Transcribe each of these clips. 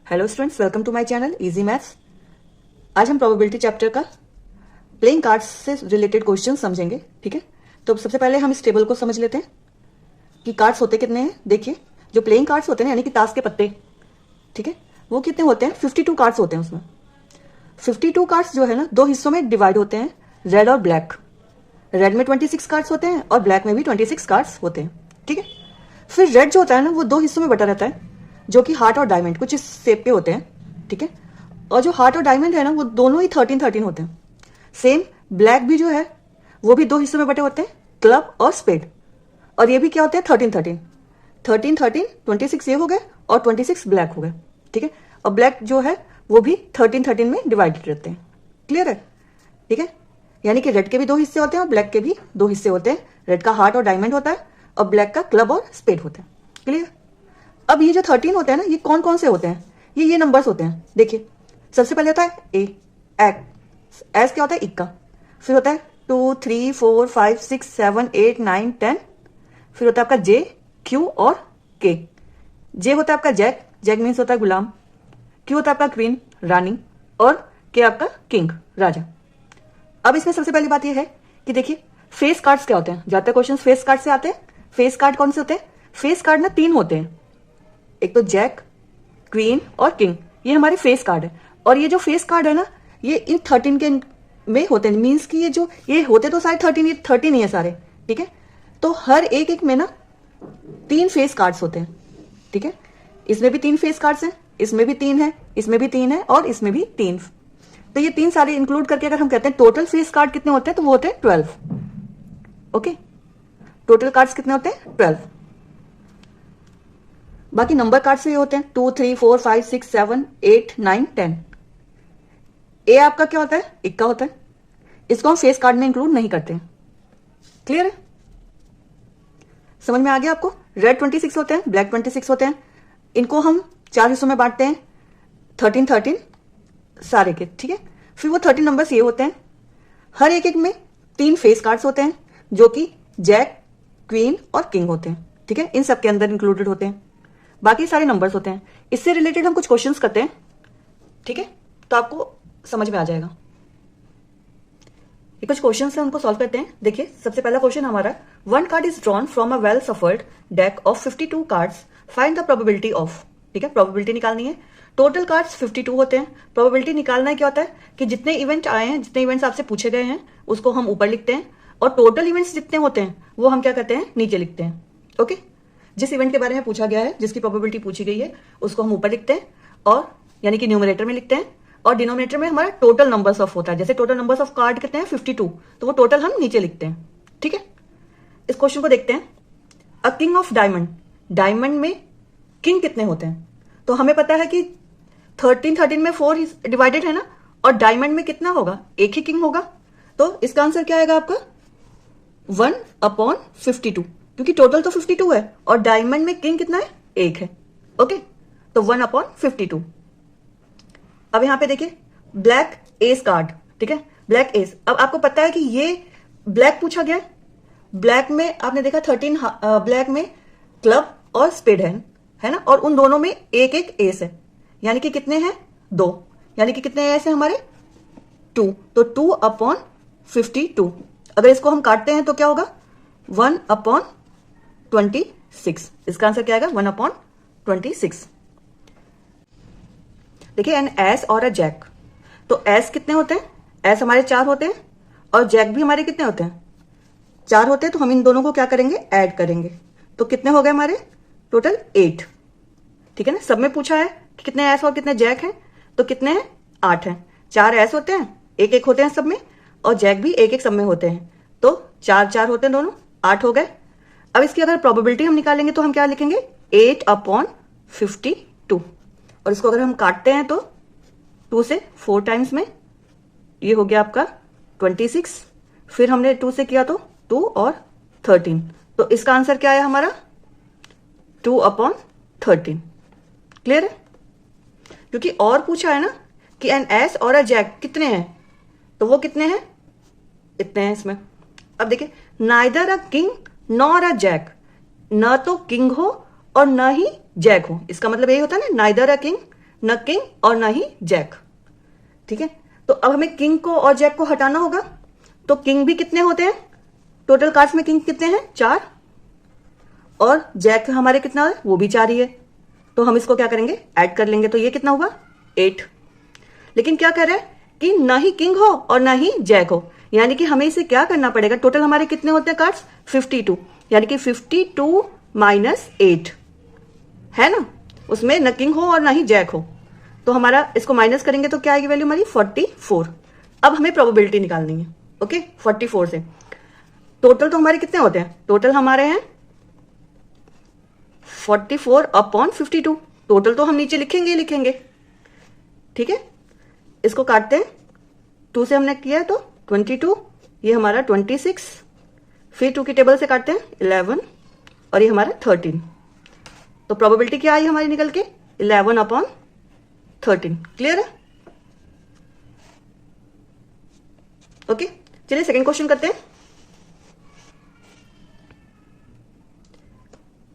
Hello students, welcome to my channel easy maths. आज हम probability chapter का playing cards से रिलेटेड क्वेश्चन समझेंगे। ठीक है, तो सबसे पहले हम इस टेबल को समझ लेते हैं कि कार्ड्स होते कितने हैं। देखिए, जो प्लेइंग कार्ड्स होते हैं यानी कि ताश के पत्ते, ठीक है, वो कितने होते हैं? 52 कार्ड्स होते हैं। उसमें 52 कार्ड्स जो है ना, दो हिस्सों में डिवाइड होते हैं, रेड और ब्लैक। रेड में 26 कार्ड्स होते हैं और ब्लैक में भी 26 कार्ड्स होते हैं। ठीक है, फिर रेड जो होता है ना, वो दो हिस्सों में बटा रहता है, जो कि हार्ट और डायमंड कुछ इस शेप पे होते हैं। ठीक है, और जो हार्ट और डायमंड है ना, वो दोनों ही 13-13 होते हैं। सेम ब्लैक भी जो है वो भी दो हिस्सों में बटे होते हैं, क्लब और स्पेड। और ये भी क्या होते हैं? 13-13 13-13 26 ये हो गए और 26 ब्लैक हो गए। ठीक है, और ब्लैक जो है वो भी 13-13 में डिवाइडेड रहते हैं। क्लियर है? ठीक है, यानी कि रेड के भी दो हिस्से होते हैं और ब्लैक के भी दो हिस्से होते हैं। रेड का हार्ट और डायमंड होता है और ब्लैक का क्लब और स्पेड होता है। क्लियर? अब ये जो 13 होते हैं ना, ये कौन कौन से होते हैं? ये नंबर्स होते हैं। देखिए, सबसे पहले होता है ए, एस क्या होता है? इक्का। फिर होता है 2, 3, 4, 5, 6, 7, 8, 9, 10। फिर होता है आपका जे, क्यू और के। जे होता है आपका जैक, जैक मीन्स होता है गुलाम। क्यू होता है आपका क्वीन, रानी। और के आपका किंग, राजा। अब इसमें सबसे पहली बात यह है कि देखिए, फेस कार्ड्स क्या होते हैं? ज्यादातर क्वेश्चन फेस कार्ड से आते हैं। फेस कार्ड कौन से होते हैं? फेस कार्ड ना 3 होते हैं, एक तो जैक, क्वीन और किंग। ये हमारे फेस कार्ड है। और ये जो फेस कार्ड है ना, ये इन 13 के में होते हैं। मीन्स कि ये होते तो सारे 13, ये 13 ही है सारे। ठीक है, तो हर एक एक में ना 3 फेस कार्ड्स होते हैं। ठीक है, इसमें भी 3 फेस कार्ड्स हैं, इसमें भी 3 है, इसमें भी 3 है और इसमें भी 3। तो ये 3 सारे इंक्लूड करके अगर हम कहते हैं टोटल फेस कार्ड कितने होते हैं, तो वो होते हैं 12। ओके, टोटल कार्ड्स कितने होते हैं? 12। बाकी नंबर कार्ड से ये होते हैं 2, 3, 4, 5, 6, 7, 8, 9, 10। ए आपका क्या होता है? इक्का होता है। इसको हम फेस कार्ड में इंक्लूड नहीं करते हैं। क्लियर है? समझ में आ गया आपको? रेड 26 होते हैं, ब्लैक 26 होते हैं। इनको हम 4 हिस्सों में बांटते हैं, 13-13 सारे के। ठीक है, फिर वो 13 नंबर्स ये होते हैं। हर एक एक में 3 फेस कार्ड्स होते हैं, जो कि जैक, क्वीन और किंग होते हैं। ठीक है, इन सब के अंदर इंक्लूडेड होते हैं। बाकी सारे नंबर्स होते हैं। इससे रिलेटेड हम कुछ क्वेश्चंस करते हैं। ठीक है, तो आपको समझ में आ जाएगा। ये कुछ क्वेश्चंस हैं, उनको सॉल्व करते हैं। देखिए, सबसे पहला क्वेश्चन हमारा, 1 card is drawn from a well suffered deck of 52 cards, find the probability of. ठीक है, प्रोबेबिलिटी निकालनी है। टोटल कार्ड्स 52 होते हैं। प्रोबेबिलिटी निकालना है क्या होता है कि जितने इवेंट आए हैं, जितने इवेंट्स आपसे पूछे गए हैं, उसको हम ऊपर लिखते हैं, और टोटल इवेंट्स जितने होते हैं वो हम क्या करते हैं? नीचे लिखते हैं। ओके, जिस इवेंट के बारे में पूछा गया है, जिसकी प्रोबेबिलिटी पूछी गई है, उसको हम ऊपर लिखते हैं, और यानी कि न्यूमरेटर में लिखते हैं, और डिनोमिनेटर में हमारा टोटल नंबर्स ऑफ होता है। जैसे टोटल नंबर्स ऑफ कार्ड कितने हैं? 52, तो वो टोटल हम नीचे लिखते हैं। ठीक है, इस क्वेश्चन को देखते हैं। A king of diamond, diamond में किंग कितने होते हैं? तो हमें पता है कि 13-13 में 4 डिवाइडेड है ना, और डायमंड में कितना होगा? एक ही किंग होगा। तो इसका आंसर क्या आएगा आपका? 1/52, क्योंकि टोटल तो 52 है और डायमंड में किंग कितना है? एक है। ओके, तो 1/52। अब यहां पे देखिए, ब्लैक एस कार्ड। ठीक है, ब्लैक एस। अब आपको पता है कि ये ब्लैक पूछा गया है। ब्लैक में आपने देखा 13 ब्लैक में क्लब और स्पेड है ना, और उन दोनों में एक एक एस है, यानी कि कितने हैं? 2। यानी कि कितने एस है हमारे? 2। तो 2/52। अगर इसको हम काटते हैं तो क्या होगा? 1/26। इसका आंसर क्या आएगा? 1/26। देखिए, एन एस और अ जैक। तो एस कितने होते हैं? एस हमारे 4 होते हैं, और जैक भी हमारे कितने होते हैं? 4 होते हैं। तो हम इन दोनों को क्या करेंगे? ऐड करेंगे। तो कितने हो गए हमारे? टोटल 8। ठीक है ना, सब में पूछा है कि कितने एस और कितने जैक हैं, तो कितने हैं? 8 हैं। 4 एस होते हैं, एक एक होते हैं सब में, और जैक भी एक एक सब में होते हैं। तो 4-4 होते हैं दोनों, 8 हो गए। अब इसकी अगर प्रोबेबिलिटी हम निकालेंगे तो हम क्या लिखेंगे? 8/52। और इसको अगर हम काटते हैं तो 2 से 4 टाइम्स में ये हो गया आपका 26। फिर हमने 2 से किया तो 2 और 13। तो इसका आंसर क्या आया हमारा? 2/13। क्लियर है? क्योंकि और पूछा है ना कि एन एस और अ जैक कितने हैं, तो वो कितने हैं? इतने हैं इसमें। अब देखिए, neither a king nor a jack, न तो किंग हो और न ही जैक हो। इसका मतलब यही होता है ना, नाइदर अ किंग न किंग और ना ही जैक। ठीक है, तो अब हमें किंग को और जैक को हटाना होगा। तो किंग भी कितने होते हैं, टोटल कार्ड्स में किंग कितने हैं, 4, और जैक हमारे कितना है, वो भी 4 ही है। तो हम इसको क्या करेंगे, ऐड कर लेंगे, तो ये कितना हुआ, 8। लेकिन क्या कह रहा है कि ना ही किंग हो और ना ही जैक हो, यानी कि हमें इसे क्या करना पड़ेगा, टोटल हमारे कितने होते हैं कार्ड्स, 52, यानी कि 52 माइनस 8 है ना, उसमें न किंग हो और ना ही जैक हो। तो हमारा इसको माइनस करेंगे तो क्या आएगी वैल्यू हमारी, 44। अब हमें प्रोबेबिलिटी निकालनी है। ओके, 44 से टोटल तो हमारे कितने होते हैं, टोटल हमारे हैं 44/52। टोटल तो हम नीचे लिखेंगे ही लिखेंगे। ठीक है, इसको काटते हैं, 2 से हमने किया है तो 22, ये हमारा 26, फिर 2 की टेबल से काटते हैं 11, और ये हमारा 13। तो प्रोबेबिलिटी क्या आई हमारी निकल के, 11/13। क्लियर है? ओके, चलिए सेकंड क्वेश्चन करते हैं।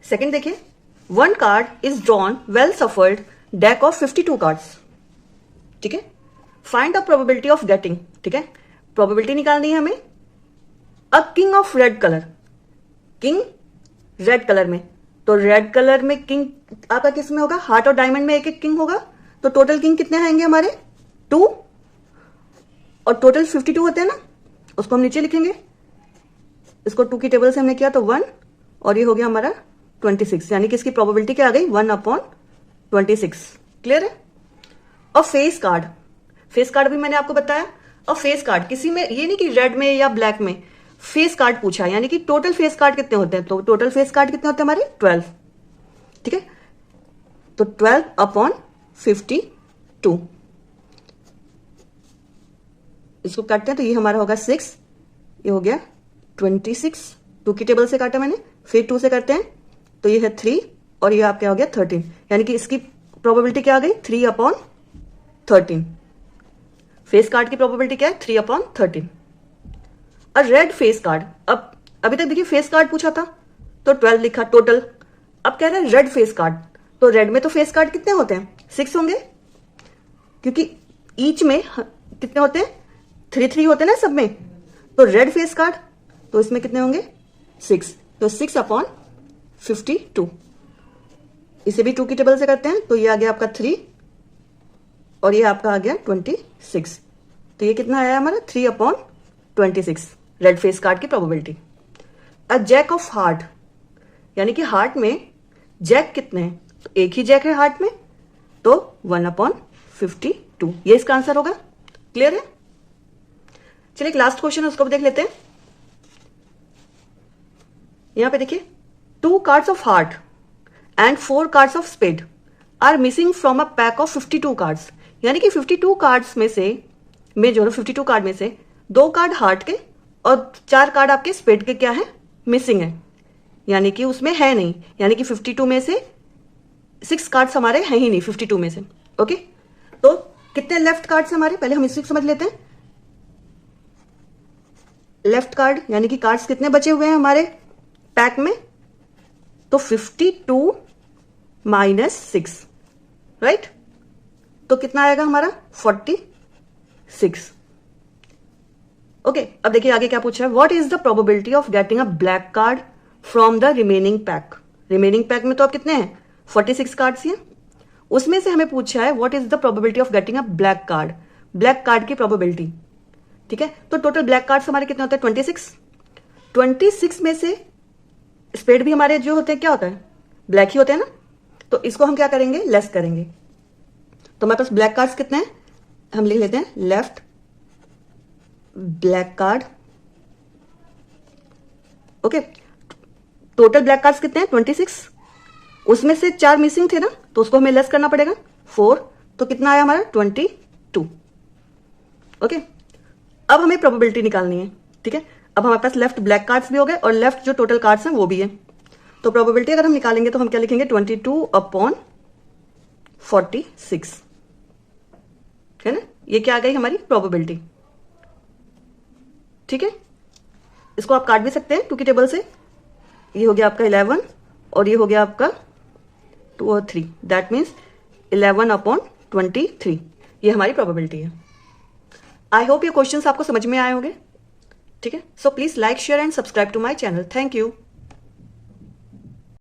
सेकंड देखिए, 1 card is drawn well shuffled deck of 52 cards. ठीक है, find the probability of getting. ठीक है, प्रोबेबिलिटी निकालनी है हमें। A king of red colour, king red colour में, तो रेड कलर में किंग आपका किस में होगा, हार्ट और डायमंड में एक एक किंग होगा। तो टोटल किंग कितने आएंगे हमारे, 2, और टोटल 52 होते हैं ना, उसको हम नीचे लिखेंगे। इसको 2 की टेबल से हमने किया तो 1, और ये हो गया हमारा 26, यानी कि इसकी प्रोबेबिलिटी क्या आ गई, 1/26। क्लियर है? और फेस कार्ड, फेस कार्ड भी मैंने आपको बताया। और फेस कार्ड किसी में, ये नहीं कि रेड में या ब्लैक में, फेस कार्ड पूछा, यानी कि टोटल फेस कार्ड कितने होते हैं, तो टोटल फेस कार्ड कितने होते हैं हमारे, 12। ठीक है, तो 12/52, इसको काटते हैं तो ये हमारा होगा 6, ये हो गया 26, 2 की टेबल से काटा मैंने, फिर 2 से करते हैं तो ये है 3, और ये आपका हो गया 13, यानी कि इसकी प्रोबेबिलिटी क्या आ गई, 3/13। फेस कार्ड की प्रोबेबिलिटी क्या है, 3/13। और रेड फेस कार्ड, अब अभी तक देखिए फेस कार्ड पूछा था तो 12 लिखा टोटल। अब कह रहे हैं रेड फेस कार्ड, तो रेड में तो फेस कार्ड कितने होते हैं, 6 होंगे, क्योंकि ईच में कितने होते हैं, 3 होते हैं ना सब में। तो रेड फेस कार्ड, तो इसमें कितने होंगे, 6, तो 6/52। इसे भी 2 की टेबल से करते हैं तो ये आ गया आपका 3, और ये आपका आ गया 26, तो ये कितना आया हमारा, 3/26 रेड फेस कार्ड की probability. A jack of heart, यानी कि हार्ट में जैक कितने हैं, तो एक ही जैक है हार्ट में, तो 1/52, ये इसका आंसर होगा। क्लियर है? चलिए एक लास्ट क्वेश्चन है उसको भी देख लेते हैं। यहां पे देखिए, 2 cards of heart and 4 cards of spade are missing from a pack of 52 cards, यानी कि 52 कार्ड्स में से, जो है 52 कार्ड में से 2 कार्ड हार्ट के और 4 कार्ड आपके स्पेड के क्या है, मिसिंग है, यानी कि उसमें है नहीं, यानी कि 52 में से 6 कार्ड्स हमारे हैं ही नहीं 52 में से। ओके, तो कितने लेफ्ट कार्ड्स हमारे, पहले हम इसी को समझ लेते हैं। लेफ्ट कार्ड यानी कि कार्ड्स कितने बचे हुए हैं हमारे पैक में, तो 52 माइनस 6, राइट, तो कितना आएगा हमारा, 46। ओके, अब देखिए आगे क्या पूछा है, what is the probability of getting a black card from the remaining pack. Remaining pack में तो अब कितने हैं, 46 कार्ड्स हैं, उसमें से हमें पूछा है what is the probability of getting a black card, black card की प्रोबेबिलिटी। ठीक है, तो टोटल ब्लैक कार्ड्स हमारे कितने होते हैं, 26 में से स्पेड भी हमारे जो होते हैं क्या होता है, ब्लैक ही होते हैं ना, तो इसको हम क्या करेंगे, लेस करेंगे। तो हमारे पास ब्लैक कार्ड्स कितने हैं, हम लिख लेते हैं left black card. Okay, total black cards कितने हैं, 26, उसमें से 4 मिसिंग थे ना, तो उसको हमें लेस करना पड़ेगा, 4, तो कितना आया हमारा, 22। ओके, अब हमें प्रोबेबिलिटी निकालनी है। ठीक है, अब हमारे पास लेफ्ट ब्लैक कार्ड्स भी हो गए और लेफ्ट जो टोटल कार्ड्स हैं वो भी है, तो प्रोबेबिलिटी अगर हम निकालेंगे तो हम क्या लिखेंगे, 22/46, है ना, ये क्या आ गई हमारी प्रोबेबिलिटी। ठीक है, इसको आप काट भी सकते हैं 2 की टेबल से, ये हो गया आपका 11 और ये हो गया आपका 2 और 3, दैट मीन्स 11/23 ये हमारी प्रोबेबिलिटी है। आई होप ये क्वेश्चंस आपको समझ में आए होंगे। ठीक है, so please like share and subscribe to my channel. Thank you.